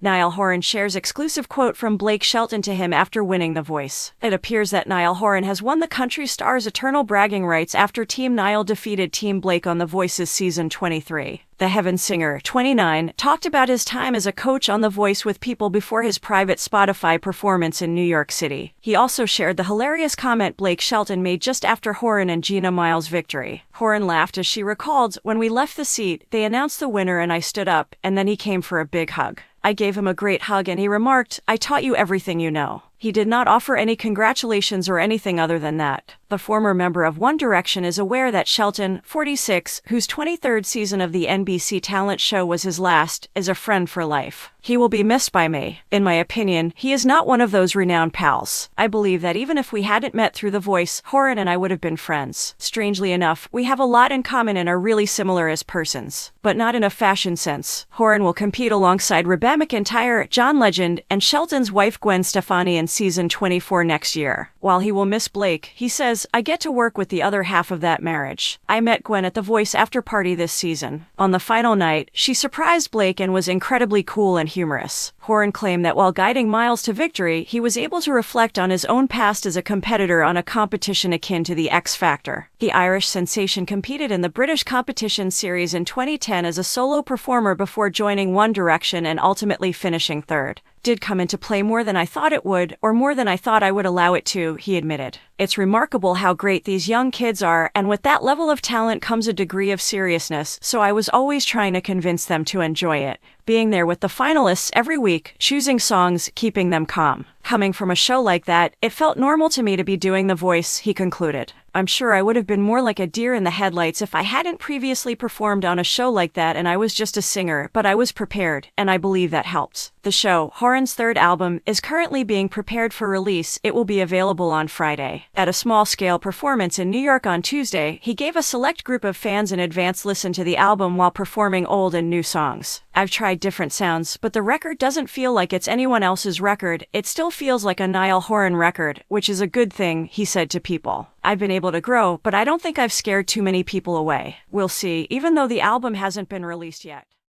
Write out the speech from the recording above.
Niall Horan shares exclusive quote from Blake Shelton to him after winning The Voice. It appears that Niall Horan has won the country star's eternal bragging rights after Team Niall defeated Team Blake on The Voice's season 23. The Heaven singer, 29, talked about his time as a coach on The Voice with people before his private Spotify performance in New York City. He also shared the hilarious comment Blake Shelton made just after Horan and Gina Miles' victory. Horan laughed as she recalled, "When we left the seat, they announced the winner and I stood up, and then he came for a big hug. I gave him a great hug and he remarked, 'I taught you everything you know.' He did not offer any congratulations or anything other than that." The former member of One Direction is aware that Shelton, 46, whose 23rd season of the NBC talent show was his last, is a friend for life. "He will be missed by me. In my opinion, he is not one of those renowned pals. I believe that even if we hadn't met through The Voice, Horan and I would have been friends. Strangely enough, we have a lot in common and are really similar as persons. But not in a fashion sense." Horan will compete alongside Rebecca McEntire, John Legend, and Shelton's wife Gwen Stefani in season 24 next year. While he will miss Blake, he says, "I get to work with the other half of that marriage. I met Gwen at the Voice after party this season. On the final night, she surprised Blake and was incredibly cool and humorous." Horan claimed that while guiding Miles to victory, he was able to reflect on his own past as a competitor on a competition akin to the X Factor. The Irish sensation competed in the British competition series in 2010 as a solo performer before joining One Direction and ultimately finishing third. "Did come into play more than I thought it would, or more than I thought I would allow it to," he admitted. "It's remarkable how great these young kids are, and with that level of talent comes a degree of seriousness, so I was always trying to convince them to enjoy it. Being there with the finalists every week, choosing songs, keeping them calm. Coming from a show like that, it felt normal to me to be doing The Voice," he concluded. "I'm sure I would have been more like a deer in the headlights if I hadn't previously performed on a show like that and I was just a singer, but I was prepared, and I believe that helped." The show, Horan's third album, is currently being prepared for release. It will be available on Friday. At a small-scale performance in New York on Tuesday, he gave a select group of fans an advance listen to the album while performing old and new songs. "I've tried different sounds, but the record doesn't feel like it's anyone else's record. It still feels like a Niall Horan record, which is a good thing," he said to People. "I've been able to grow, but I don't think I've scared too many people away. We'll see," even though the album hasn't been released yet.